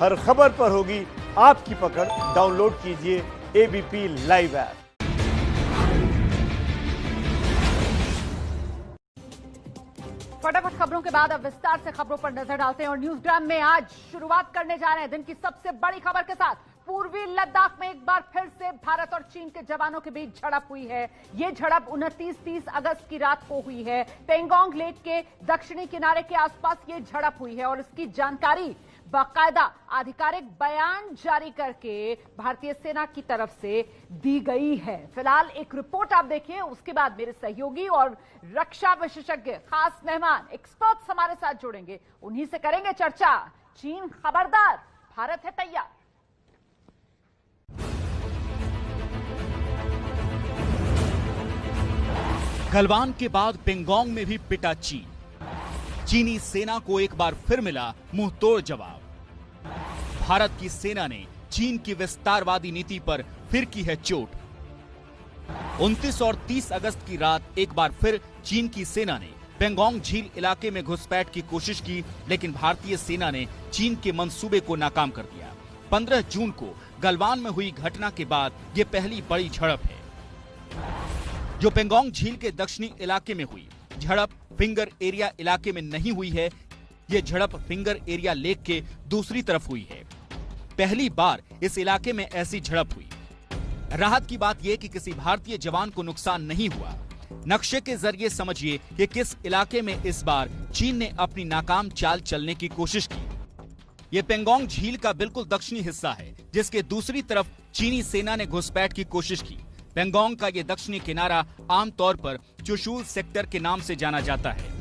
हर खबर पर होगी आपकी पकड़। डाउनलोड कीजिए एबीपी लाइव ऐप। फटाफट खबरों के बाद अब विस्तार से खबरों पर नजर डालते हैं और न्यूज़ग्राम में आज शुरुआत करने जा रहे हैं दिन की सबसे बड़ी खबर के साथ। पूर्वी लद्दाख में एक बार फिर से भारत और चीन के जवानों के बीच झड़प हुई है। ये झड़प 29-30 अगस्त की रात को हुई है। पेंगोंग लेक के दक्षिणी किनारे के आसपास ये झड़प हुई है और इसकी जानकारी बाकायदा आधिकारिक बयान जारी करके भारतीय सेना की तरफ से दी गई है। फिलहाल एक रिपोर्ट आप देखिए, उसके बाद मेरे सहयोगी और रक्षा विशेषज्ञ, खास मेहमान, एक्सपर्ट्स हमारे साथ जुड़ेंगे। उन्हीं से करेंगे चर्चा। चीन खबरदार, भारत है तैयार। गलवान के बाद पेंगोंग में भी पिटा चीन। चीनी सेना को एक बार फिर मिला मुंहतोड़ जवाब। भारत की सेना ने चीन की विस्तारवादी नीति पर फिर की है चोट। 29 और 30 अगस्त की रात एक बार फिर चीन की सेना ने पेंगोंग झील इलाके में घुसपैठ की कोशिश की, लेकिन भारतीय सेना ने चीन के मंसूबे को नाकाम कर दिया। 15 जून को गलवान में हुई घटना के बाद यह पहली बड़ी झड़प है जो पेंगोंग झील के दक्षिणी इलाके में हुई। झड़प फिंगर एरिया इलाके में नहीं हुई है, यह झड़प फिंगर एरिया लेक के दूसरी तरफ हुई है। पहली बार इस इलाके में ऐसी झड़प हुई। राहत की बात यह कि किसी भारतीय जवान को नुकसान नहीं हुआ। नक्शे के जरिए समझिए कि किस इलाके में इस बार चीन ने अपनी नाकाम चाल चलने की कोशिश की। यह पेंगोंग झील का बिल्कुल दक्षिणी हिस्सा है, जिसके दूसरी तरफ चीनी सेना ने घुसपैठ की कोशिश की। पेंगोंग का यह दक्षिणी किनारा आमतौर पर चुशुल सेक्टर के नाम से जाना जाता है।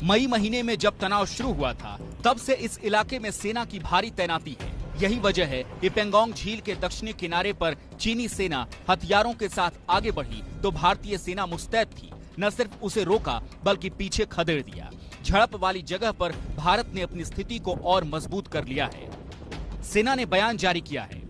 मई महीने में जब तनाव शुरू हुआ था, तब से इस इलाके में सेना की भारी तैनाती है। यही वजह है कि पेंगोंग झील के दक्षिणी किनारे पर चीनी सेना हथियारों के साथ आगे बढ़ी तो भारतीय सेना मुस्तैद थी। न सिर्फ उसे रोका बल्कि पीछे खदेड़ दिया। झड़प वाली जगह पर भारत ने अपनी स्थिति को और मजबूत कर लिया है। सेना ने बयान जारी किया है।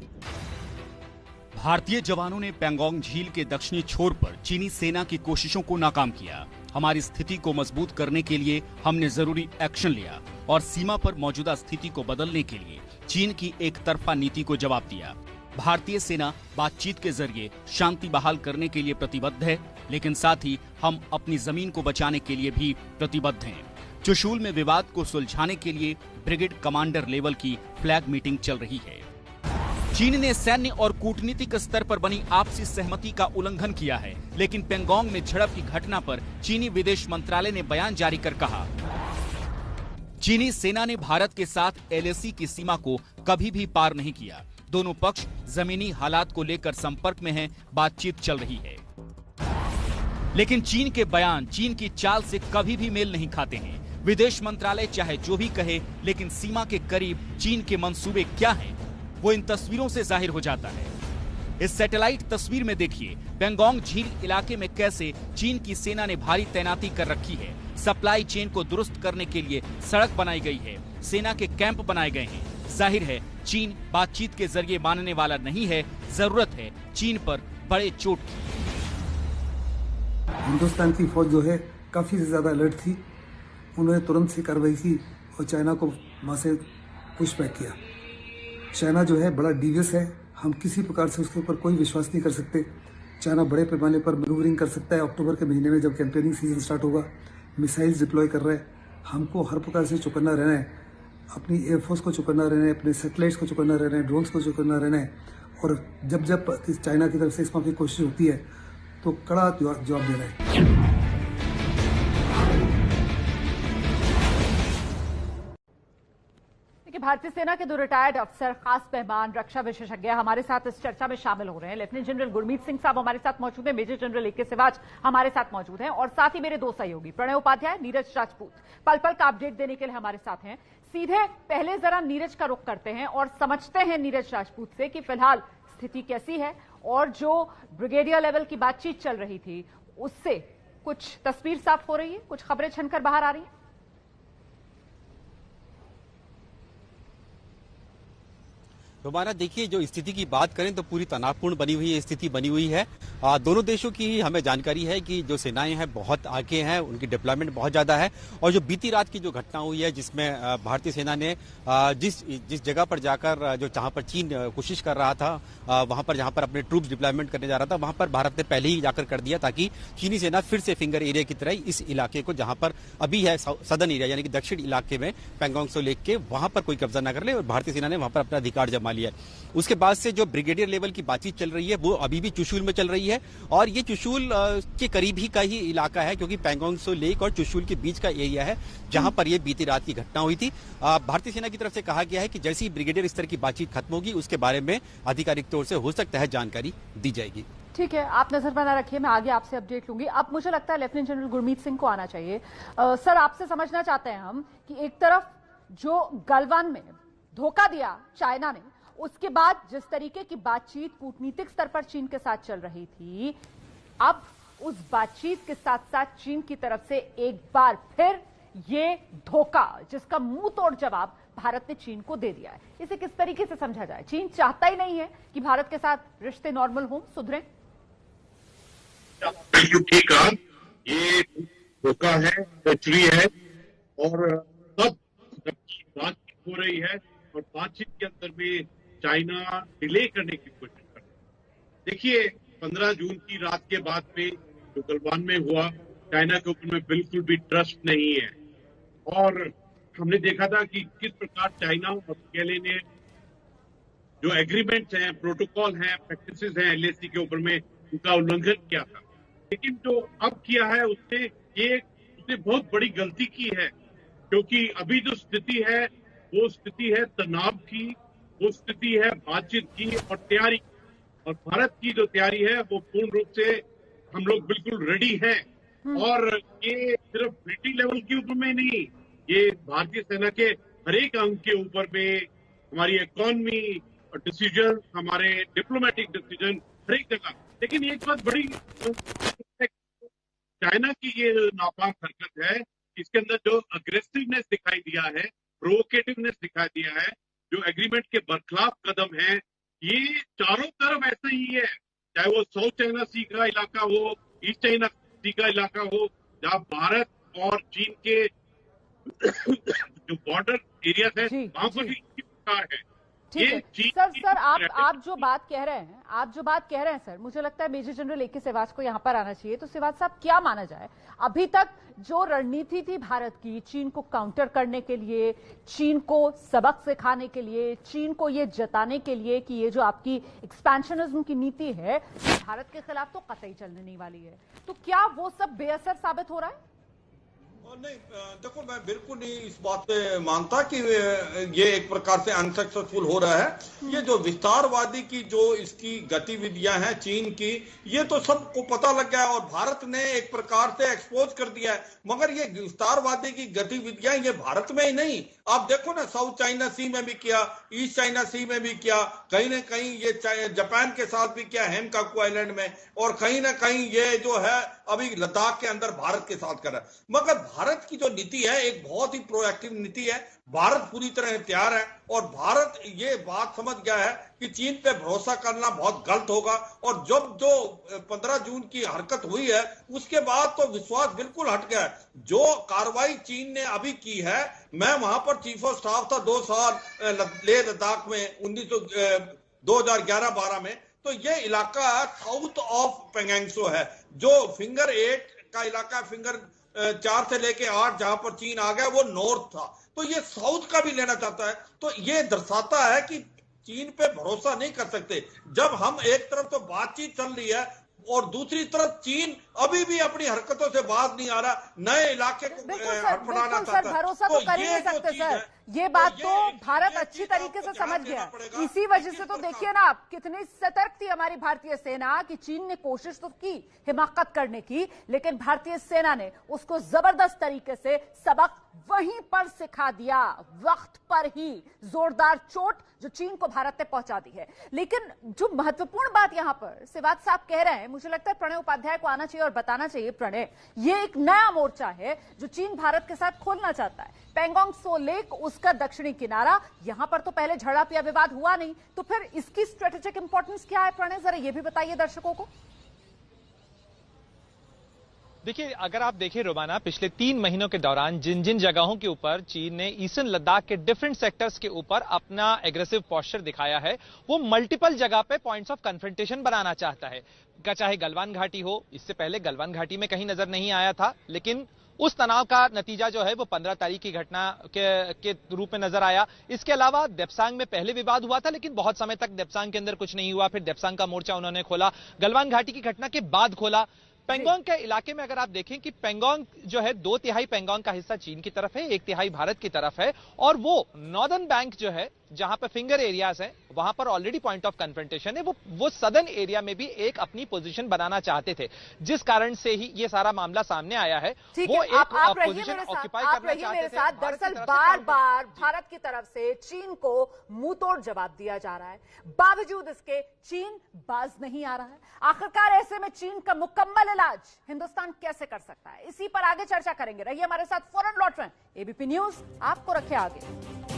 भारतीय जवानों ने पेंगोंग झील के दक्षिणी छोर पर चीनी सेना की कोशिशों को नाकाम किया। हमारी स्थिति को मजबूत करने के लिए हमने जरूरी एक्शन लिया और सीमा पर मौजूदा स्थिति को बदलने के लिए चीन की एक तरफा नीति को जवाब दिया। भारतीय सेना बातचीत के जरिए शांति बहाल करने के लिए प्रतिबद्ध है, लेकिन साथ ही हम अपनी जमीन को बचाने के लिए भी प्रतिबद्ध हैं। चुशुल में विवाद को सुलझाने के लिए ब्रिगेड कमांडर लेवल की फ्लैग मीटिंग चल रही है। चीन ने सैन्य और कूटनीतिक स्तर पर बनी आपसी सहमति का उल्लंघन किया है, लेकिन पेंगोंग में झड़प की घटना पर चीनी विदेश मंत्रालय ने बयान जारी कर कहा, चीनी सेना ने भारत के साथ एलएसी की सीमा को कभी भी पार नहीं किया। दोनों पक्ष जमीनी हालात को लेकर संपर्क में हैं, बातचीत चल रही है। लेकिन चीन के बयान चीन की चाल से कभी भी मेल नहीं खाते हैं। विदेश मंत्रालय चाहे जो भी कहे, लेकिन सीमा के करीब चीन के मंसूबे क्या हैं, वो इन तस्वीरों से जाहिर हो जाता है। इस सैटेलाइट तस्वीर में देखिए पेंगोंग झील इलाके में कैसे चीन की सेना ने भारी तैनाती कर रखी है। सप्लाई चेन को दुरुस्त करने के लिए सड़क बनाई गई है, सेना के कैंप बनाए गए हैं। जाहिर है चीन बातचीत के जरिए मानने वाला नहीं है। जरूरत है चीन पर बड़े चोट की। हिंदुस्तान की फौज जो है काफी ज्यादा अलर्ट थी। उन्होंने तुरंत से कार्रवाई की और चाइना को वहां से पुशबैक किया। चाइना जो है बड़ा डीवियस है, हम किसी प्रकार से उसके ऊपर कोई विश्वास नहीं कर सकते। चाइना बड़े पैमाने पर मैन्यूवरिंग कर सकता है। अक्टूबर के महीने में जब कैंपेनिंग सीजन स्टार्ट होगा, मिसाइल्स डिप्लॉय कर रहे हैं। हमको हर प्रकार से चौकन्ना रहना है, अपनी एयरफोर्स को चौकन्ना रहना है, अपने सैटेलाइट्स को चौकन्ना रहना है, ड्रोन्स को चौकन्ना रहना है। और जब जब चाइना की तरफ से इस की कोशिश होती है तो कड़ा जवाब देना है। भारतीय सेना के दो रिटायर्ड अफसर, खास मेहमान, रक्षा विशेषज्ञ हमारे साथ इस चर्चा में शामिल हो रहे हैं। लेफ्टिनेंट जनरल गुरमीत सिंह साहब हमारे साथ मौजूद हैं, मेजर जनरल ए के सिवाच हमारे साथ मौजूद हैं और साथ ही मेरे दो सहयोगी प्रणय उपाध्याय, नीरज राजपूत पल पल का अपडेट देने के लिए हमारे साथ हैं। सीधे पहले जरा नीरज का रुख करते हैं और समझते हैं नीरज राजपूत से कि फिलहाल स्थिति कैसी है और जो ब्रिगेडियर लेवल की बातचीत चल रही थी उससे कुछ तस्वीर साफ हो रही है, कुछ खबरें छनकर बाहर आ रही है। रोमाना, देखिए, जो स्थिति की बात करें तो पूरी तनावपूर्ण बनी हुई स्थिति बनी हुई है। दोनों देशों की हमें जानकारी है कि जो सेनाएं हैं बहुत आगे हैं, उनकी डिप्लॉयमेंट बहुत ज्यादा है। और जो बीती रात की जो घटना हुई है जिसमें भारतीय सेना ने जिस जगह पर जाकर जो जहां पर चीन कोशिश कर रहा था, वहां पर जहां पर अपने ट्रूप्स डिप्लॉयमेंट करने जा रहा था, वहां पर भारत ने पहले ही जाकर कर दिया ताकि चीनी सेना फिर से फिंगर एरिया की तरह इस इलाके को, जहां पर अभी है सदर्न एरिया यानी कि दक्षिण इलाके में पैंगोंग से लेके, वहां पर कोई कब्जा न कर ले। और भारतीय सेना ने वहां पर अपना अधिकार जमा लिया है। उसके बाद से जो ब्रिगेडियर लेवल की बातचीत चल रही है वो अभी भी चुशुल में चल रही है। और ये चुशुल के करीब ही का ही इलाका है, क्योंकि पैंगोंग सो लेक और चुशुल के बीच का एरिया है जहां पर यह बीती रात की घटना हुई थी। भारतीय सेना की तरफ से कहा गया है कि जैसे ही ब्रिगेडियर स्तर की बातचीत खत्म होगी उसके बारे में आधिकारिक तौर से हो सकता है जानकारी दी जाएगी। ठीक है, आप नजर बना रखिए, मैं आगे आपसे अपडेट लूंगी। अब मुझे लगता है लेफ्टिनेंट जनरल गुरमीत सिंह को आना चाहिए। सर, आपसे समझना चाहते हैं हम कि एक तरफ जो गलवान में धोखा दिया चाइना ने, उसके बाद जिस तरीके की बातचीत कूटनीतिक स्तर पर चीन के साथ चल रही थी, अब उस बातचीत के साथ साथ चीन की तरफ से एक बार फिर ये धोखा, जिसका मुंह तोड़ जवाब भारत ने चीन को दे दिया है। इसे किस तरीके से समझा जाए? चीन चाहता ही नहीं है कि भारत के साथ रिश्ते नॉर्मल हो, सुधरे। बिल्कुल ठीक कहा, ये धोखा है, कचरी है। और तब बातचीत हो रही है और बातचीत के अंदर में चाइना डिले करने की कोशिश कर रहा है। देखिए, 15 जून की रात के बाद में जो गलवान में हुआ, चाइना के ऊपर में बिल्कुल भी ट्रस्ट नहीं है। और हमने देखा था कि किस प्रकार चाइना और पीएलए ने जो एग्रीमेंट्स हैं, प्रोटोकॉल हैं, प्रैक्टिसेस हैं एलएसी के ऊपर में, उनका उल्लंघन किया था। लेकिन जो अब किया है उसने बहुत बड़ी गलती की है, क्योंकि अभी जो स्थिति है वो स्थिति है तनाव की, वो स्थिति है बातचीत की और तैयारी। और भारत की जो तैयारी है वो पूर्ण रूप से हम लोग बिल्कुल रेडी हैं। और ये सिर्फ मिलिट्री लेवल के ऊपर में नहीं, ये भारतीय सेना के हर एक अंग के ऊपर में, हमारी इकोनॉमी और डिसीजन, हमारे डिप्लोमेटिक डिसीजन, हर एक जगह। लेकिन एक बात बड़ी, चाइना की ये नापाक हरकत है, इसके अंदर जो अग्रेसिवनेस दिखाई दिया है, प्रोवोकेटिवनेस दिखाई दिया है, जो एग्रीमेंट के बरखिलाफ कदम है, ये चारों तरफ ऐसा ही है। चाहे वो साउथ चाइना सी का इलाका हो, ईस्ट चाइना सी का इलाका हो, जहां भारत और चीन के जो बॉर्डर एरियाज है वहां पर भी इसी प्रकार है। ठीक है सर, आप जो बात कह रहे हैं सर, मुझे लगता है मेजर जनरल ए.के. सिवाच को यहां पर आना चाहिए। तो सिवाच साहब, क्या माना जाए, अभी तक जो रणनीति थी भारत की चीन को काउंटर करने के लिए, चीन को सबक सिखाने के लिए, चीन को ये जताने के लिए कि ये जो आपकी एक्सपेंशनिज्म की नीति है भारत के खिलाफ तो कतई चलने नहीं वाली है, तो क्या वो सब बेअसर साबित हो रहा है? नहीं, देखो, मैं बिल्कुल नहीं इस बात पे मानता कि ये एक प्रकार से अनसक्सेसफुल हो रहा है। ये जो विस्तारवादी की जो इसकी गतिविधियां हैं चीन की, ये तो सबको पता लग गया है और भारत ने एक प्रकार से एक्सपोज कर दिया है। मगर ये विस्तारवादी की गतिविधियां ये भारत में ही नहीं, आप देखो ना, साउथ चाइना सी में भी किया, ईस्ट चाइना सी में भी किया, कहीं ना कहीं ये जापान के साथ भी किया, हेमकाकू आइलैंड में, और कहीं ना कहीं ये जो है अभी लद्दाख के अंदर भारत के साथ कर रहा है। मगर भारत की जो नीति है एक बहुत ही प्रोएक्टिव नीति है। भारत पूरी तरह तैयार है और भारत ये बात समझ गया है कि चीन पे भरोसा करना बहुत गलत होगा। और जब जो 15 जून की हरकत हुई है उसके बाद तो विश्वास बिल्कुल हट गया है। जो कार्रवाई चीन ने अभी की है, मैं वहां पर चीफ ऑफ स्टाफ था 2 साल लेह लद्दाख में 2011-12 में, तो ये इलाका साउथ ऑफ पेंगोंग है, जो फिंगर 8 का इलाका, फिंगर 4 से लेके 8 जहां पर चीन आ गया वो नॉर्थ था, तो ये साउथ का भी लेना चाहता है। तो ये दर्शाता है कि चीन पे भरोसा नहीं कर सकते। जब हम एक तरफ तो बातचीत चल रही है और दूसरी तरफ चीन अभी भी अपनी हरकतों से बाज नहीं आ रहा, नए इलाके को हड़पड़ाना चाहता है। भरोसा तो कर ही नहीं सकते सर, ये बात तो भारत अच्छी तरीके से समझ गया। इसी वजह से तो देखिए ना आप, कितनी सतर्क थी हमारी भारतीय सेना कि चीन ने कोशिश तो की हिमाकत करने की, लेकिन भारतीय सेना ने उसको जबरदस्त तरीके से सबक वहीं पर सिखा दिया, वक्त पर ही जोरदार चोट जो चीन को भारत ने पहुंचा दी है। लेकिन जो महत्वपूर्ण बात यहां पर सिवात साहब कह रहे हैं, मुझे लगता है प्रणय उपाध्याय को आना चाहिए और बताना चाहिए, प्रणय ये एक नया मोर्चा है जो चीन भारत के साथ खोलना चाहता है। पेंगोंग त्सो लेक उसका दक्षिणी किनारा, यहां पर तो पहले झड़प या विवाद हुआ नहीं, तो फिर इसकी स्ट्रेटेजिक इंपॉर्टेंस क्या है प्रणय, जरा ये भी बताइए दर्शकों को। देखिए, अगर आप देखें रोमाना, पिछले 3 महीनों के दौरान जिन जिन जगहों के ऊपर चीन ने ईस्टर्न लद्दाख के डिफरेंट सेक्टर्स के ऊपर अपना एग्रेसिव पोस्चर दिखाया है, वो मल्टीपल जगह पे पॉइंट्स ऑफ कन्फ्रंटेशन बनाना चाहता है। चाहे गलवान घाटी हो, इससे पहले गलवान घाटी में कहीं नजर नहीं आया था, लेकिन उस तनाव का नतीजा जो है वो 15 तारीख की घटना के रूप में नजर आया। इसके अलावा देप्सांग में पहले विवाद हुआ था, लेकिन बहुत समय तक देप्सांग के अंदर कुछ नहीं हुआ। फिर देप्सांग का मोर्चा उन्होंने खोला, गलवान घाटी की घटना के बाद खोला। पेंगोंग के इलाके में अगर आप देखें कि पेंगोंग जो है 2/3 पेंगोंग का हिस्सा चीन की तरफ है, 1/3 भारत की तरफ है, और वो नॉर्दर्न बैंक जो है जहां पर फिंगर एरियाज हैं वहां पर ऑलरेडी पॉइंट ऑफ कन्फ्रंटेशन है। वो सदर्न एरिया में भी एक अपनी पोजीशन बनाना चाहते थे, जिस कारण से ही ये सारा मामला सामने आया है। वो एक पोजीशन ऑक्यूपाई करना चाहते थे। दरअसल बार बार भारत की तरफ से चीन को मुंह तोड़ जवाब दिया जा रहा है, बावजूद इसके चीन बाज नहीं आ रहा है। आखिरकार ऐसे में चीन का मुकम्मल इलाज हिंदुस्तान कैसे कर सकता है, इसी पर आगे चर्चा करेंगे। रहिए हमारे साथ, फौरन लौट रहे हैं, एबीपी न्यूज आपको रखे आगे।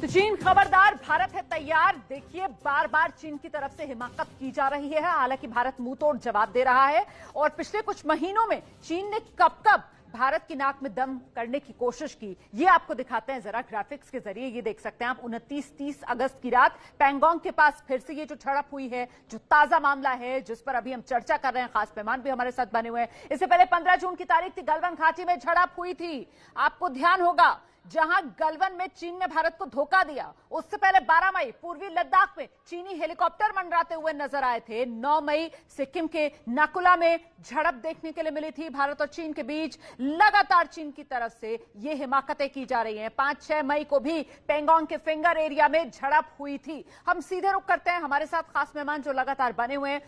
तो चीन खबरदार, भारत है तैयार। देखिए बार बार चीन की तरफ से हिमाकत की जा रही है, हालांकि भारत मुंह तोड़ जवाब दे रहा है। और पिछले कुछ महीनों में चीन ने कब भारत की नाक में दम करने की कोशिश की, ये आपको दिखाते हैं जरा ग्राफिक्स के जरिए। ये देख सकते हैं आप, 29-30 अगस्त की रात पेंगोंग के पास फिर से ये जो झड़प हुई है, जो ताजा मामला है जिस पर अभी हम चर्चा कर रहे हैं, खास मेहमान भी हमारे साथ बने हुए हैं। इससे पहले 15 जून की तारीख थी, गलवान घाटी में झड़प हुई थी। आपको ध्यान होगा, जहां गलवान में चीन ने भारत को धोखा दिया, उससे पहले 12 मई पूर्वी लद्दाख में चीनी हेलीकॉप्टर मंडराते हुए नजर आए थे। 9 मई सिक्किम के नाकुला में झड़प देखने के लिए मिली थी भारत और चीन के बीच। लगातार चीन की तरफ से ये हिमाकतें की जा रही हैं। 5-6 मई को भी पेंगोंग के फिंगर एरिया में झड़प हुई थी। हम सीधे रुख करते हैं, हमारे साथ खास मेहमान जो लगातार बने हुए हैं।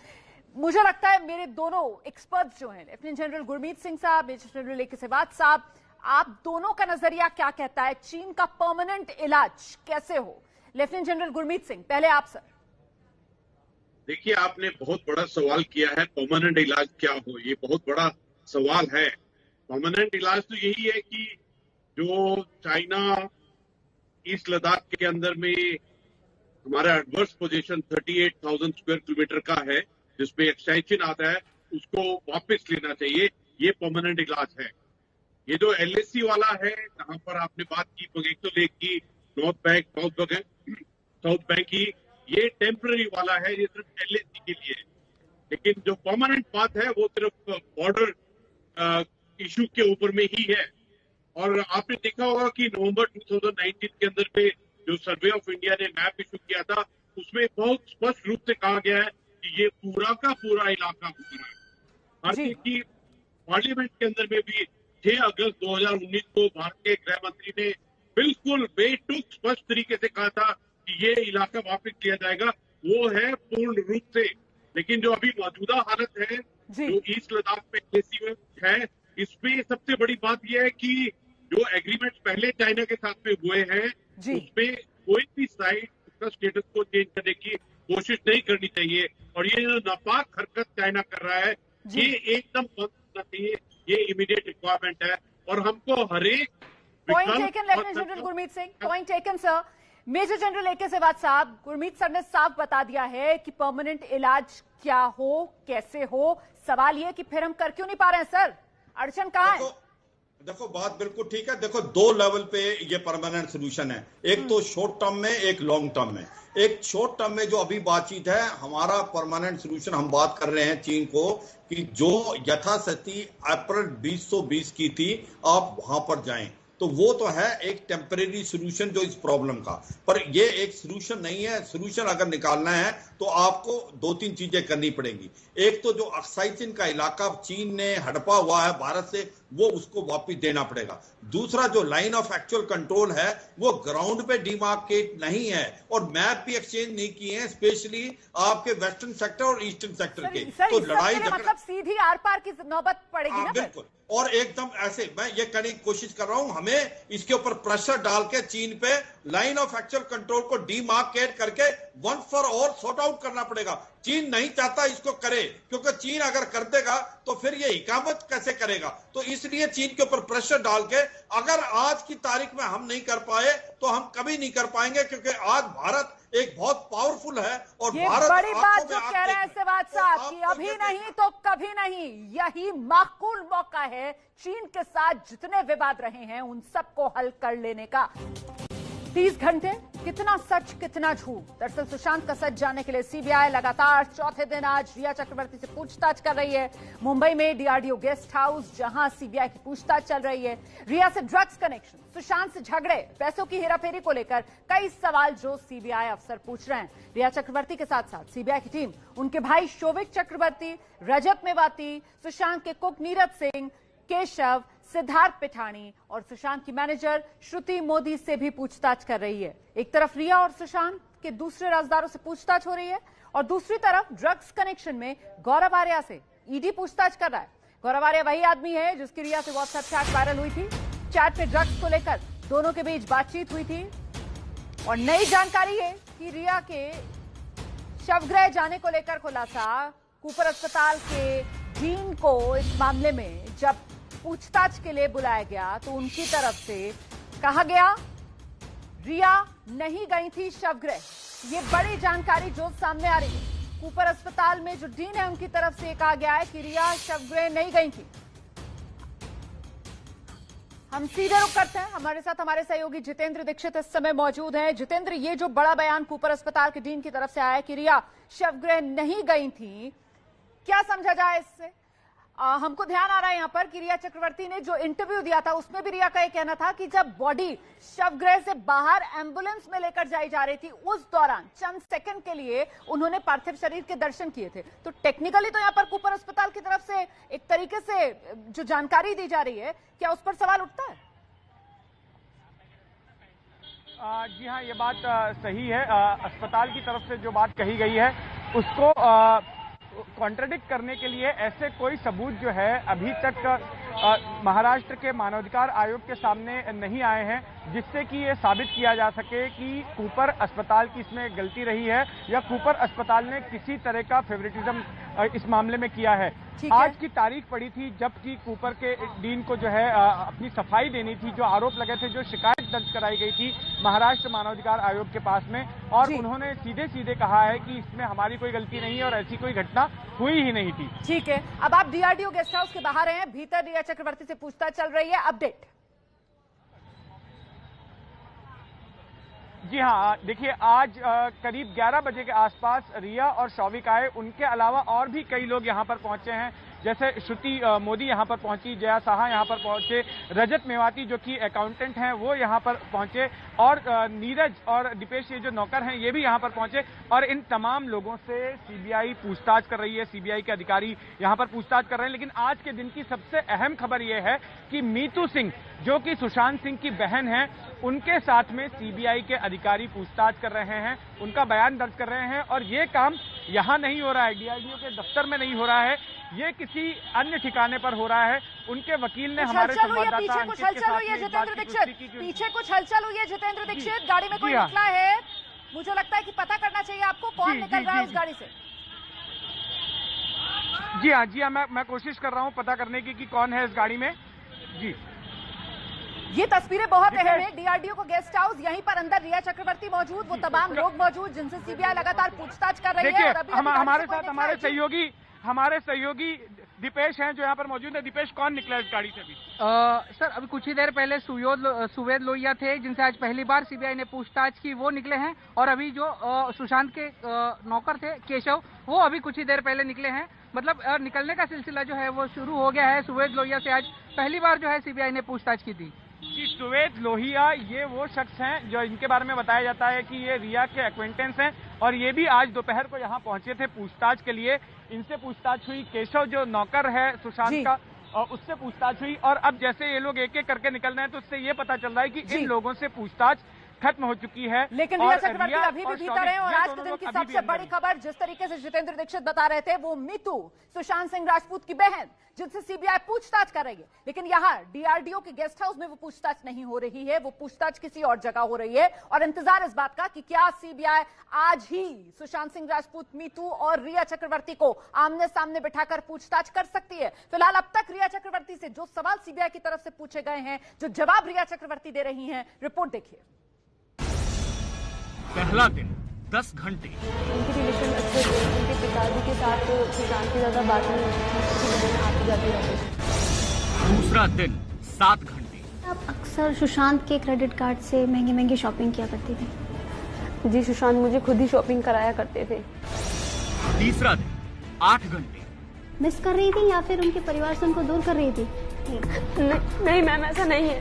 मुझे लगता है मेरे दोनों एक्सपर्ट्स जो हैं, लेफ्टिनेंट जनरल गुरमीत सिंह साहब, मेजर जनरल AK सिवात साहब, आप दोनों का नजरिया क्या कहता है, चीन का परमानेंट इलाज कैसे हो? लेफ्टिनेंट जनरल गुरमीत सिंह, पहले आप सर। देखिए, आपने बहुत बड़ा सवाल किया है, परमानेंट इलाज क्या हो, ये बहुत बड़ा सवाल है। परमानेंट इलाज तो यही है कि जो चाइना ईस्ट लद्दाख के अंदर में हमारा एडवर्स पोजीशन 38,000 स्क्वायर किलोमीटर का है, जिसमें एक्सटेंशन आता है, उसको वापस लेना चाहिए। ये परमानेंट इलाज है। ये जो LAC वाला है, जहां पर आपने बात की तो लेक की, नॉर्थ बैंक, साउथ बैंक की, ये टेम्पररी वाला है, ये सिर्फ LAC के लिए है। लेकिन जो परमानेंट बात है वो सिर्फ बॉर्डर इशू के ऊपर में ही है। और आपने देखा होगा कि नवंबर 2019 के अंदर पे जो सर्वे ऑफ इंडिया ने मैप इशू किया था, उसमें बहुत स्पष्ट रूप से कहा गया है कि ये पूरा का पूरा इलाका हो रहा है। भारत की पार्लियामेंट के अंदर में भी 6 अगस्त 2019 को भारत के गृह मंत्री ने बिल्कुल बेटुक स्पष्ट तरीके से कहा था कि ये इलाका वापस लिया जाएगा, वो है पूर्ण रूप से। लेकिन जो अभी मौजूदा हालत है, जो ईस्ट लद्दाख में LAC में है, इसमें सबसे बड़ी बात यह है कि जो एग्रीमेंट पहले चाइना के साथ में हुए हैं, उसमें कोई भी साइड उसका स्टेटस को चेंज करने की कोशिश नहीं करनी चाहिए। और ये जो नापाक हरकत चाइना कर रहा है, ये एकदम बंद होना चाहिए। ये इमीडिएट रिक्वायरमेंट है। और हमको हरेक point taken lieutenant general Gurmeet Singh, point taken sir. Major general AK Siwat साहब, गुरमीत सर ने साफ बता दिया है कि परमानेंट इलाज क्या हो, कैसे हो। सवाल ये कि फिर हम कर क्यों नहीं पा रहे हैं सर, अड़चन कहाँ है? देखो बात बिल्कुल ठीक है। देखो 2 लेवल पे ये परमानेंट सोल्यूशन है, एक तो शॉर्ट टर्म में, एक लॉन्ग टर्म में। एक शॉर्ट टर्म में जो अभी बातचीत है, हमारा परमानेंट सोल्यूशन हम बात कर रहे हैं चीन को कि जो यथास्थिति अप्रैल 2020 की थी, आप वहां पर जाएं, तो वो तो है एक टेम्परेरी सोल्यूशन जो इस प्रॉब्लम का, पर ये एक सोल्यूशन नहीं है। सोल्यूशन अगर निकालना है तो आपको 2-3 चीजें करनी पड़ेंगी। एक तो जो अक्साई चीन का इलाका चीन ने हड़पा हुआ है भारत से, वो उसको वापस देना पड़ेगा। दूसरा जो लाइन ऑफ एक्चुअल कंट्रोल है वो ग्राउंड पे डिमार्केट नहीं है और मैप भी एक्सचेंज नहीं किए हैं, स्पेशली आपके वेस्टर्न सेक्टर और ईस्टर्न सेक्टर के। तो लड़ाई मतलब सीधी आर पार की नौबत पड़ेगी ना। बिल्कुल, और एकदम ऐसे मैं ये करने की कोशिश कर रहा हूं, हमें इसके ऊपर प्रेशर डाल के चीन पे लाइन ऑफ एक्चुअल कंट्रोल को डीमार्केट करके one for all sort out करना पड़ेगा। चीन नहीं चाहता इसको करे, क्योंकि चीन अगर कर देगा तो फिर ये हिकामत कैसे करेगा। तो इसलिए चीन के ऊपर प्रेशर डाल के अगर आज की तारीख में हम नहीं कर पाए तो हम कभी नहीं कर पाएंगे, क्योंकि आज भारत एक बहुत पावरफुल है और ये भारत बड़ी बात जो कह रहे हैं सहवाग साहब कि अभी नहीं तो कभी नहीं, यही माकूल मौका है चीन के साथ जितने विवाद रहे हैं उन सबको हल कर लेने का। 30 घंटे, कितना सच कितना झूठ। दरअसल सुशांत का सच जानने के लिए सीबीआई लगातार चौथे दिन आज रिया चक्रवर्ती से पूछताछ कर रही है। मुंबई में डीआरडीओ गेस्ट हाउस, जहां सीबीआई की पूछताछ चल रही है। रिया से ड्रग्स कनेक्शन, सुशांत से झगड़े, पैसों की हेराफेरी को लेकर कई सवाल जो सीबीआई अफसर पूछ रहे हैं। रिया चक्रवर्ती के साथ साथ सीबीआई की टीम उनके भाई शोविक चक्रवर्ती, रजत मेवाती, सुशांत के कुक नीरज सिंह, केशव, सिद्धार्थ पिठानी और सुशांत की मैनेजर श्रुति मोदी से भी पूछताछ कर रही है। एक तरफ रिया और सुशांत के दूसरे राजदारों से पूछताछ हो रही है और दूसरी तरफ ड्रग्स कनेक्शन में गौरव आर्या से ईडी पूछताछ कर रहा है। गौरव आर्या वही आदमी है जिसकी रिया से व्हाट्सएप चैट वायरल हुई थी। चैट पे ड्रग्स को लेकर दोनों के बीच बातचीत हुई थी और नई जानकारी है कि रिया के शवगृह जाने को लेकर खुलासा। कूपर अस्पताल के डीन को इस मामले में जब पूछताछ के लिए बुलाया गया तो उनकी तरफ से कहा गया रिया नहीं गई थी शवगृह। ये बड़ी जानकारी जो सामने आ रही है। कूपर अस्पताल में जो डीन है उनकी तरफ से कहा गया है कि रिया शवगृह नहीं गई थी। हम सीधे रुख करते हैं, हमारे साथ हमारे सहयोगी जितेंद्र दीक्षित इस समय मौजूद हैं। जितेंद्र, ये जो बड़ा बयान कूपर अस्पताल के डीन की तरफ से आया है कि रिया शवगृह नहीं गई थी, क्या समझा जाए इससे? हमको ध्यान आ रहा है यहाँ पर कि रिया चक्रवर्ती ने जो इंटरव्यू दिया था उसमें भी रिया का ये कहना था कि जब बॉडी शवगृह से बाहर एम्बुलेंस में लेकर जाई जा रही थी उस दौरान चंद सेकंड के लिए उन्होंने पार्थिव शरीर के दर्शन किए थे। तो टेक्निकली तो यहाँ पर कूपर अस्पताल की तरफ से एक तरीके से जो जानकारी दी जा रही है, क्या उस पर सवाल उठता है? जी हाँ, ये बात सही है। अस्पताल की तरफ से जो बात कही गई है उसको कॉन्ट्रडिक्ट करने के लिए ऐसे कोई सबूत जो है अभी तक महाराष्ट्र के मानवाधिकार आयोग के सामने नहीं आए हैं जिससे कि ये साबित किया जा सके कि कूपर अस्पताल की इसमें गलती रही है या कूपर अस्पताल ने किसी तरह का फेवरेटिज्म इस मामले में किया है। आज की तारीख पड़ी थी जबकि कूपर के डीन को जो है अपनी सफाई देनी थी, जो आरोप लगे थे, जो शिकायत दर्ज कराई गई थी महाराष्ट्र मानवाधिकार आयोग के पास में, और उन्होंने सीधे सीधे कहा है कि इसमें हमारी कोई गलती नहीं है और ऐसी कोई घटना हुई ही नहीं थी। ठीक है, अब आप डीआरडीओ गेस्ट हाउस के बाहर हैं, भीतर रिया चक्रवर्ती से पूछताछ चल रही है, अपडेट। जी हाँ, देखिए आज करीब 11 बजे के आसपास रिया और शौविक आए। उनके अलावा और भी कई लोग यहाँ पर पहुंचे हैं, जैसे श्रुति मोदी यहाँ पर पहुंची, जया साहा यहाँ पर पहुंचे, रजत मेवाती जो कि अकाउंटेंट हैं वो यहाँ पर पहुंचे, और नीरज और दीपेश ये जो नौकर हैं ये भी यहाँ पर पहुंचे। और इन तमाम लोगों से सीबीआई पूछताछ कर रही है, सीबीआई के अधिकारी यहाँ पर पूछताछ कर रहे हैं। लेकिन आज के दिन की सबसे अहम खबर ये है कि मीतू सिंह जो कि सुशांत सिंह की बहन है, उनके साथ में सीबीआई के अधिकारी पूछताछ कर रहे हैं, उनका बयान दर्ज कर रहे हैं। और ये काम यहाँ नहीं हो रहा है, डीआरडीओ के दफ्तर में नहीं हो रहा है, ये किसी अन्य ठिकाने पर हो रहा है। उनके वकील ने हमारे संवाददाता पीछे कुछ हलचल हुई है जितेंद्र दीक्षित, गाड़ी में कोई निकला है, मुझे लगता है कि पता करना चाहिए आपको कौन निकल रहा है उस गाड़ी से। जी हाँ, मैं कोशिश कर रहा हूँ पता करने की कि कौन है इस गाड़ी में। जी, ये तस्वीरें बहुत अहम है। डीआरडीओ को गेस्ट हाउस, यहीं पर अंदर रिया चक्रवर्ती मौजूद, वो तमाम लोग मौजूद जिनसे सीबीआई लगातार पूछताछ कर रही है। और अभी हमारे साथ हमारे सहयोगी दीपेश हैं जो यहाँ पर मौजूद है। दीपेश, कौन निकला इस गाड़ी से? सर, अभी कुछ ही देर पहले सुवेद लोहिया थे जिनसे आज पहली बार सीबीआई ने पूछताछ की, वो निकले हैं। और अभी जो सुशांत के नौकर थे केशव, वो अभी कुछ ही देर पहले निकले हैं। मतलब निकलने का सिलसिला जो है वो शुरू हो गया है। सुवेद लोहिया से आज पहली बार जो है सीबीआई ने पूछताछ की थी। जी, सुवेद लोहिया ये वो शख्स हैं जो इनके बारे में बताया जाता है कि ये रिया के एक्वेंटेंस हैं, और ये भी आज दोपहर को यहाँ पहुंचे थे पूछताछ के लिए। इनसे पूछताछ हुई। केशव जो नौकर है सुशांत का, उससे पूछताछ हुई और अब जैसे ये लोग एक एक करके निकल रहे हैं तो उससे ये पता चल रहा है कि इन लोगों से पूछताछ खत्म हो चुकी है। लेकिन रिया चक्रवर्ती अभी भी भीतर है और आज के दिन की सबसे बड़ी खबर जिस तरीके से जितेंद्र दीक्षित बता रहे थे, वो मीतू सुशांत सिंह राजपूत की बहन जिनसे सीबीआई पूछताछ कर रही है, लेकिन यहाँ डीआरडीओ के गेस्ट हाउस में वो पूछताछ नहीं हो रही है, वो पूछताछ किसी और जगह हो रही है और इंतजार इस बात का कि क्या सीबीआई आज ही सुशांत सिंह राजपूत, मीतू और रिया चक्रवर्ती को आमने सामने बिठाकर पूछताछ कर सकती है। फिलहाल अब तक रिया चक्रवर्ती से जो सवाल सीबीआई की तरफ से पूछे गए हैं, जो जवाब रिया चक्रवर्ती दे रही हैं, रिपोर्ट देखिए। पहला दिन 10 घंटे उनकी रिलेशन अच्छे थे, उनके पिताजी के साथ सुशांत की ज्यादा बात नहीं होती, आती जाती रहती। दूसरा दिन 7 घंटे आप अक्सर सुशांत के क्रेडिट कार्ड से महंगी महंगी शॉपिंग किया करती थी। जी, सुशांत मुझे खुद ही शॉपिंग कराया करते थे। तीसरा दिन 8 घंटे मिस कर रही थी या फिर उनके परिवार से उनको दूर कर रही थी? नहीं मैम, ऐसा नहीं है।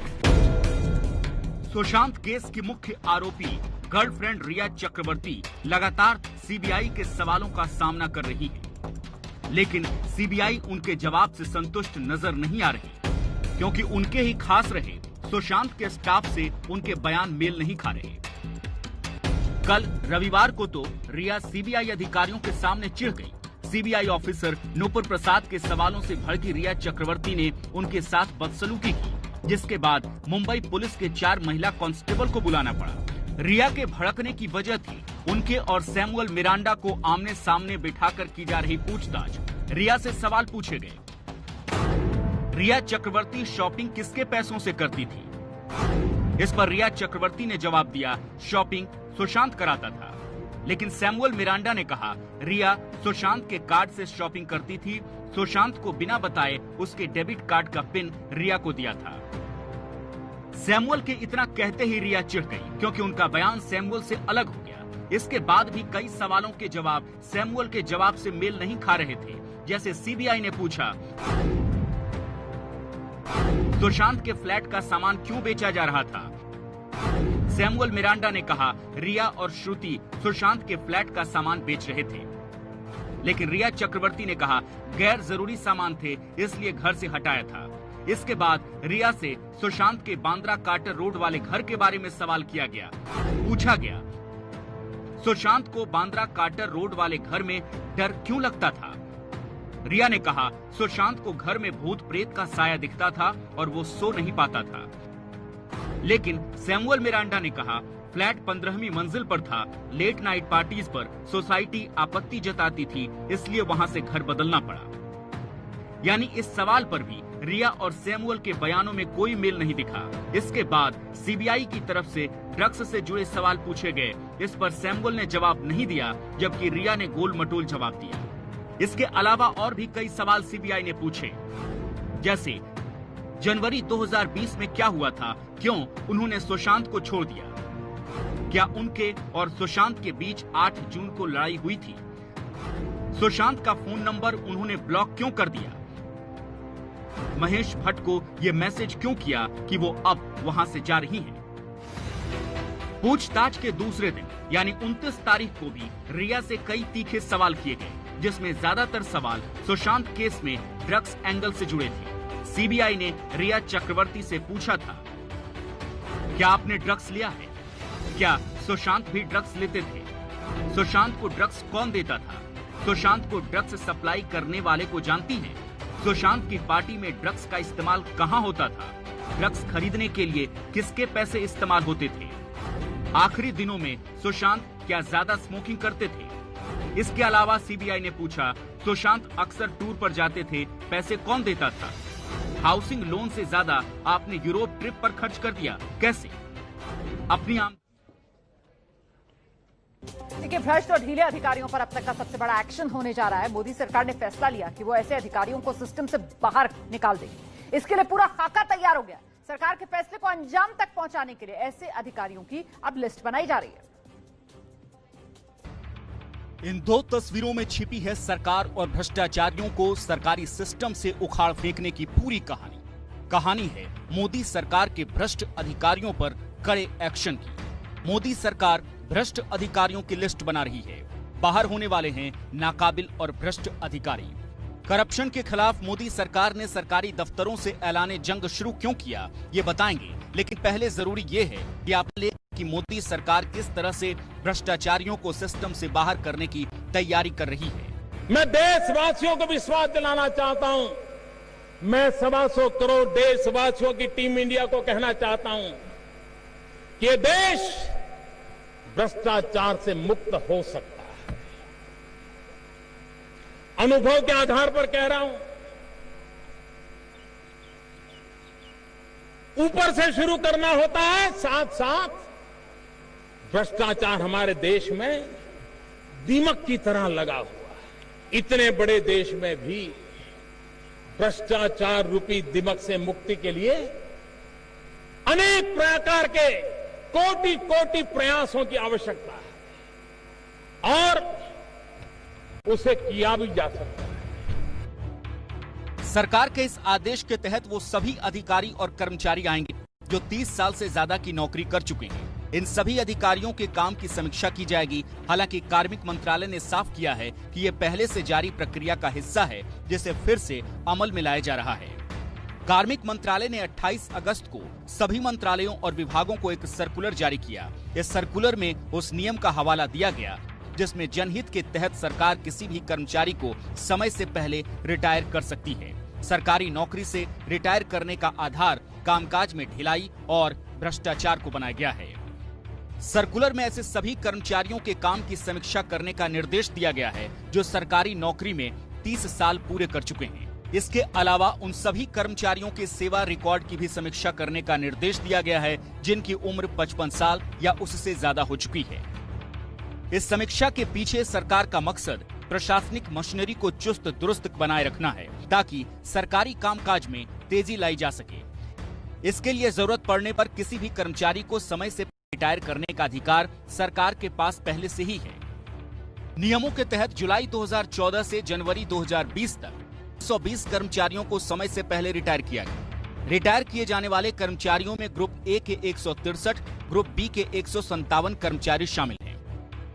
सुशांत केस की मुख्य आरोपी गर्लफ्रेंड रिया चक्रवर्ती लगातार सीबीआई के सवालों का सामना कर रही है, लेकिन सीबीआई उनके जवाब से संतुष्ट नजर नहीं आ रही, क्योंकि उनके ही खास रहे सुशांत के स्टाफ से उनके बयान मेल नहीं खा रहे। कल रविवार को तो रिया सीबीआई अधिकारियों के सामने चिढ़ गई। सीबीआई ऑफिसर नूपुर प्रसाद के सवालों से भड़की रिया चक्रवर्ती ने उनके साथ बदसलूकी की, जिसके बाद मुंबई पुलिस के 4 महिला कांस्टेबल को बुलाना पड़ा। रिया के भड़कने की वजह थी उनके और सैमुअल मिरांडा को आमने सामने बिठाकर की जा रही पूछताछ। रिया से सवाल पूछे गए। रिया चक्रवर्ती शॉपिंग किसके पैसों से करती थी? इस पर रिया चक्रवर्ती ने जवाब दिया, शॉपिंग सुशांत कराता था। लेकिन सैमुअल मिरांडा ने कहा, रिया सुशांत के कार्ड से शॉपिंग करती थी, सुशांत को बिना बताए उसके डेबिट कार्ड का पिन रिया को दिया था। सैमुअल के इतना कहते ही रिया चिढ़ गई, क्योंकि उनका बयान सैमुअल से अलग हो गया। इसके बाद भी कई सवालों के जवाब सैमुअल के जवाब से मेल नहीं खा रहे थे। जैसे सीबीआई ने पूछा, सुशांत के फ्लैट का सामान क्यों बेचा जा रहा था? सैमुअल मिरांडा ने कहा, रिया और श्रुति सुशांत के फ्लैट का सामान बेच रहे थे। लेकिन रिया चक्रवर्ती ने कहा, गैर जरूरी सामान थे इसलिए घर से हटाया था। इसके बाद रिया से सुशांत के बांद्रा कार्टर रोड वाले घर के बारे में सवाल किया गया। पूछा गया, सुशांत को बांद्रा कार्टर रोड वाले घर में डर क्यों लगता था? रिया ने कहा, सुशांत को घर में भूत प्रेत का साया दिखता था और वो सो नहीं पाता था। लेकिन सैमुअल मिरांडा ने कहा, फ्लैट 15वीं मंजिल पर था, लेट नाइट पार्टीज पर सोसाइटी आपत्ति जताती थी, इसलिए वहां से घर बदलना पड़ा। यानी इस सवाल पर भी रिया और सैमुअल के बयानों में कोई मेल नहीं दिखा। इसके बाद सीबीआई की तरफ से ड्रग्स से जुड़े सवाल पूछे गए। इस पर सैमुअल ने जवाब नहीं दिया, जबकि रिया ने गोल मटोल जवाब दिया। इसके अलावा और भी कई सवाल सीबीआई ने पूछे, जैसे जनवरी 2020 में क्या हुआ था, क्यों उन्होंने सुशांत को छोड़ दिया, क्या उनके और सुशांत के बीच 8 जून को लड़ाई हुई थी, सुशांत का फोन नंबर उन्होंने ब्लॉक क्यों कर दिया, महेश भट्ट को ये मैसेज क्यों किया कि वो अब वहां से जा रही हैं। पूछताछ के दूसरे दिन यानी 29 तारीख को भी रिया से कई तीखे सवाल किए गए, जिसमें ज्यादातर सवाल सुशांत केस में ड्रग्स एंगल से जुड़े थे। सीबीआई ने रिया चक्रवर्ती से पूछा था, क्या आपने ड्रग्स लिया है? क्या सुशांत भी ड्रग्स लेते थे? सुशांत को ड्रग्स कौन देता था? सुशांत को ड्रग्स सप्लाई करने वाले को जानती हैं? सुशांत की पार्टी में ड्रग्स का इस्तेमाल कहां होता था? ड्रग्स खरीदने के लिए किसके पैसे इस्तेमाल होते थे? आखिरी दिनों में सुशांत क्या ज्यादा स्मोकिंग करते थे? इसके अलावा सीबीआई ने पूछा, सुशांत अक्सर टूर पर जाते थे, पैसे कौन देता था? हाउसिंग लोन से ज्यादा आपने यूरोप ट्रिप पर खर्च कर दिया, कैसे? अपनी देखिए, भ्रष्ट और ढीले अधिकारियों पर अब तक का सबसे बड़ा एक्शन होने जा रहा है। मोदी सरकार ने फैसला लिया कि वो ऐसे अधिकारियों को सिस्टम से बाहर निकाल देगी। इसके लिए पूरा खाका तैयार हो गया। सरकार के फैसले को अंजाम तक पहुंचाने के लिए ऐसे अधिकारियों की अब लिस्ट बनाई जा रही है। इन 2 तस्वीरों में छिपी है सरकार और भ्रष्टाचारियों को सरकारी सिस्टम से उखाड़ फेंकने की पूरी कहानी। कहानी है मोदी सरकार के भ्रष्ट अधिकारियों पर कड़े एक्शन की। मोदी सरकार भ्रष्ट अधिकारियों की लिस्ट बना रही है। बाहर होने वाले हैं नाकाबिल और भ्रष्ट अधिकारी। करप्शन के खिलाफ मोदी सरकार ने सरकारी दफ्तरों से ऐलाने जंग शुरू क्यों किया, ये बताएंगे। लेकिन पहले जरूरी ये है कि आप ले कि मोदी सरकार किस तरह से भ्रष्टाचारियों को सिस्टम से बाहर करने की तैयारी कर रही है। मैं देशवासियों को विश्वास दिलाना चाहता हूं। मैं 125 करोड़ देशवासियों की टीम इंडिया को कहना चाहता हूं कि ये देश भ्रष्टाचार से मुक्त हो सकता है। अनुभव के आधार पर कह रहा हूं। ऊपर से शुरू करना होता है, साथ साथ भ्रष्टाचार हमारे देश में दीमक की तरह लगा हुआ है। इतने बड़े देश में भी भ्रष्टाचार रूपी दीमक से मुक्ति के लिए अनेक प्रकार के कोटि कोटि प्रयासों की आवश्यकता है और उसे किया भी जा सकता है। सरकार के इस आदेश के तहत वो सभी अधिकारी और कर्मचारी आएंगे जो 30 साल से ज्यादा की नौकरी कर चुके हैं। इन सभी अधिकारियों के काम की समीक्षा की जाएगी। हालांकि कार्मिक मंत्रालय ने साफ किया है कि ये पहले से जारी प्रक्रिया का हिस्सा है, जिसे फिर से अमल में लाया जा रहा है। कार्मिक मंत्रालय ने 28 अगस्त को सभी मंत्रालयों और विभागों को एक सर्कुलर जारी किया। इस सर्कुलर में उस नियम का हवाला दिया गया जिसमें जनहित के तहत सरकार किसी भी कर्मचारी को समय से पहले रिटायर कर सकती है। सरकारी नौकरी से रिटायर करने का आधार कामकाज में ढिलाई और भ्रष्टाचार को बनाया गया है। सर्कुलर में ऐसे सभी कर्मचारियों के काम की समीक्षा करने का निर्देश दिया गया है जो सरकारी नौकरी में 30 साल पूरे कर चुके हैं। इसके अलावा उन सभी कर्मचारियों के सेवा रिकॉर्ड की भी समीक्षा करने का निर्देश दिया गया है जिनकी उम्र 55 साल या उससे ज्यादा हो चुकी है। इस समीक्षा के पीछे सरकार का मकसद प्रशासनिक मशीनरी को चुस्त दुरुस्त बनाए रखना है ताकि सरकारी कामकाज में तेजी लाई जा सके। इसके लिए जरूरत पड़ने पर किसी भी कर्मचारी को समय से रिटायर करने का अधिकार सरकार के पास पहले से ही है। नियमों के तहत जुलाई 2014 से जनवरी 2020 तक 120 कर्मचारियों को समय से पहले रिटायर किया गया। रिटायर किए जाने वाले कर्मचारियों में ग्रुप ए के 163, ग्रुप बी के 157 कर्मचारी शामिल हैं।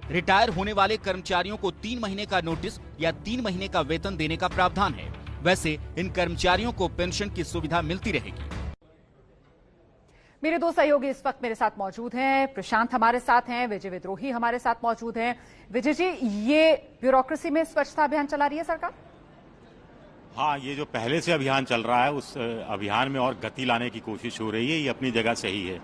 रिटायर होने वाले कर्मचारियों को 3 महीने का नोटिस या 3 महीने का वेतन देने का प्रावधान है। वैसे इन कर्मचारियों को पेंशन की सुविधा मिलती रहेगी। मेरे दो सहयोगी इस वक्त मेरे साथ मौजूद हैं। प्रशांत हमारे साथ हैं, विजय विद्रोही हमारे साथ मौजूद हैं। विजय जी, ये ब्यूरोक्रेसी में स्वच्छता अभियान चला रही है सरकार? हाँ, ये जो पहले से अभियान चल रहा है उस अभियान में और गति लाने की कोशिश हो रही है। ये अपनी जगह सही है,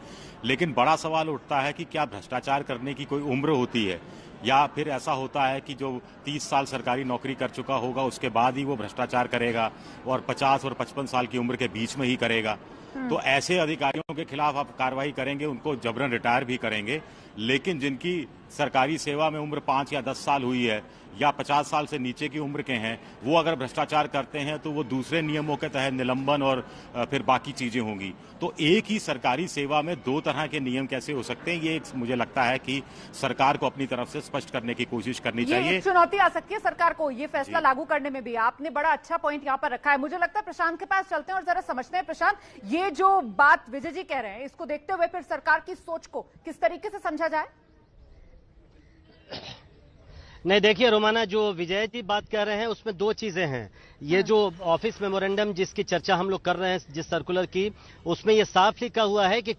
लेकिन बड़ा सवाल उठता है कि क्या भ्रष्टाचार करने की कोई उम्र होती है या फिर ऐसा होता है कि जो 30 साल सरकारी नौकरी कर चुका होगा उसके बाद ही वो भ्रष्टाचार करेगा और 50 और 55 साल की उम्र के बीच में ही करेगा। तो ऐसे अधिकारियों के खिलाफ आप कार्रवाई करेंगे, उनको जबरन रिटायर भी करेंगे, लेकिन जिनकी सरकारी सेवा में उम्र 5 या 10 साल हुई है या 50 साल से नीचे की उम्र के हैं, वो अगर भ्रष्टाचार करते हैं तो वो दूसरे नियमों के तहत निलंबन और फिर बाकी चीजें होंगी। तो एक ही सरकारी सेवा में 2 तरह के नियम कैसे हो सकते हैं, ये मुझे लगता है कि सरकार को अपनी तरफ से स्पष्ट करने की कोशिश करनी चाहिए। एक चुनौती आ सकती है सरकार को ये फैसला लागू करने में भी। आपने बड़ा अच्छा पॉइंट यहाँ पर रखा है। मुझे लगता है प्रशांत के पास चलते हैं और जरा समझते हैं। प्रशांत, ये जो बात विजय जी कह रहे हैं, इसको देखते हुए फिर सरकार की सोच को किस तरीके से समझा जाए? नहीं, देखिए रोमाना, जो विजय जी बात कर रहे हैं उसमें 2 चीजें हैं। ये जो ऑफिस मेमोरेंडम जिसकी चर्चा हम लोग कर रहे हैं, जिस सर्कुलर की, उसमें ये साफ लिखा हुआ है कि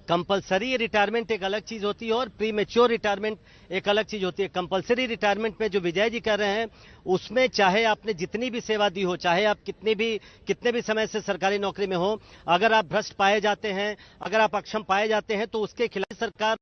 कंपलसरी रिटायरमेंट एक अलग चीज होती है और प्री मेच्योर रिटायरमेंट एक अलग चीज होती है। कंपलसरी रिटायरमेंट में जो विजय जी कर रहे हैं उसमें चाहे आपने जितनी भी सेवा दी हो, चाहे आप कितने भी समय से सरकारी नौकरी में हो, अगर आप भ्रष्ट पाए जाते हैं, अगर आप अक्षम पाए जाते हैं तो उसके खिलाफ सरकार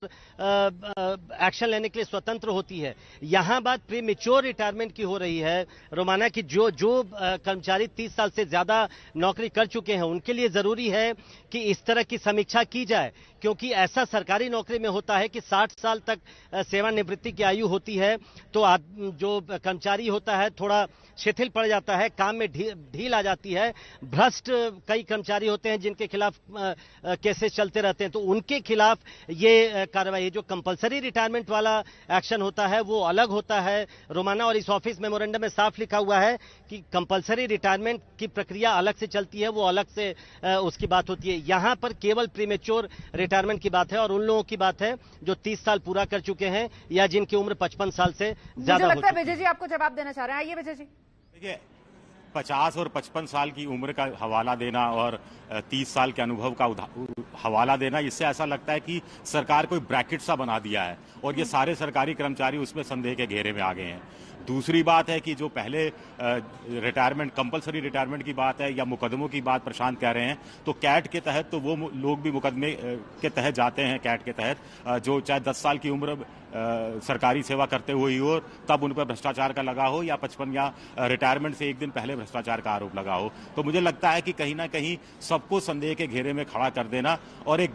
एक्शन लेने के लिए स्वतंत्र होती है। यहां बात प्री मेच्योर रिटायरमेंट की हो रही है रोमाना, की जो कर्मचारी 30 साल से ज्यादा नौकरी कर चुके हैं उनके लिए जरूरी है कि इस तरह की समीक्षा की जाए, क्योंकि ऐसा सरकारी नौकरी में होता है कि 60 साल तक सेवानिवृत्ति की आयु होती है तो जो कर्मचारी होता है थोड़ा शिथिल पड़ जाता है, काम में ढील आ जाती है। भ्रष्ट कई कर्मचारी होते हैं जिनके खिलाफ केसेस चलते रहते हैं, तो उनके खिलाफ ये कार्रवाई, जो कंपलसरी रिटायरमेंट वाला एक्शन होता है वो अलग होता है रोमाना। और इस ऑफिस मेमोरेंडम में साफ लिखा हुआ है कि कंपलसरी रिटायरमेंट की प्रक्रिया अलग से चलती है, वो अलग से उसकी बात होती है। यहां पर केवल प्रीमेच्योर रिटायरमेंट की बात है और उन लोगों की बात है जो 30 साल पूरा कर चुके हैं या जिनकी उम्र 55 साल से ज्यादा हो चुकी है। विजय जी आपको जवाब देना चाह रहे हैं, आइए विजय जी। देखिए, 50 और 55 साल की उम्र का हवाला देना और 30 साल के अनुभव का हवाला देना, इससे ऐसा लगता है कि सरकार कोई ब्रैकेट सा बना दिया है और ये सारे सरकारी कर्मचारी उसमें संदेह के घेरे में आ गए हैं। दूसरी बात है कि जो पहले रिटायरमेंट, कंपलसरी रिटायरमेंट की बात है या मुकदमों की बात प्रशांत कह रहे हैं, तो कैट के तहत तो वो लोग भी मुकदमे के तहत जाते हैं, कैट के तहत, जो चाहे 10 साल की उम्र सरकारी सेवा करते हुए ही हो, तब उन पर भ्रष्टाचार का लगा हो, या 55 या रिटायरमेंट से एक दिन पहले भ्रष्टाचार का आरोप लगा हो। तो मुझे लगता है कि कहीं ना कहीं सबको संदेह के घेरे में खड़ा कर देना और एक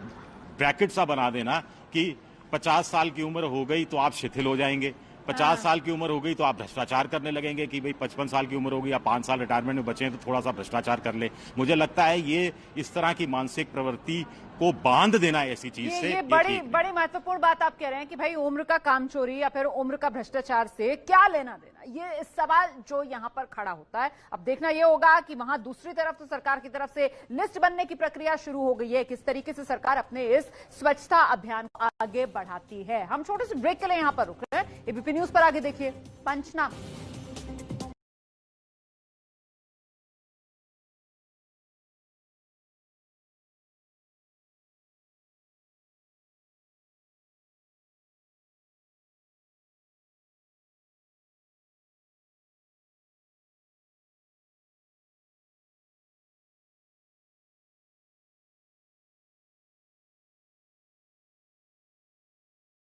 ब्रैकेट सा बना देना कि 50 साल की उम्र हो गई तो आप शिथिल हो जाएंगे, 50 साल की उम्र हो गई तो आप भ्रष्टाचार करने लगेंगे, कि भाई 55 साल की उम्र हो गई या 5 साल रिटायरमेंट में बचे हैं तो थोड़ा सा भ्रष्टाचार कर ले। मुझे लगता है ये इस तरह की मानसिक प्रवृत्ति को बांध देना ऐसी चीज से ये बड़ी महत्वपूर्ण बात आप कह रहे हैं कि भाई उम्र का काम चोरी या फिर उम्र का भ्रष्टाचार से क्या लेना देना, ये सवाल जो यहाँ पर खड़ा होता है। अब देखना ये होगा कि वहां दूसरी तरफ तो सरकार की तरफ से लिस्ट बनने की प्रक्रिया शुरू हो गई है, किस तरीके से सरकार अपने इस स्वच्छता अभियान को आगे बढ़ाती है। हम छोटे से ब्रेक के लिए यहाँ पर रुक रहे हैं। एबीपी न्यूज पर आगे देखिए पंचनामा।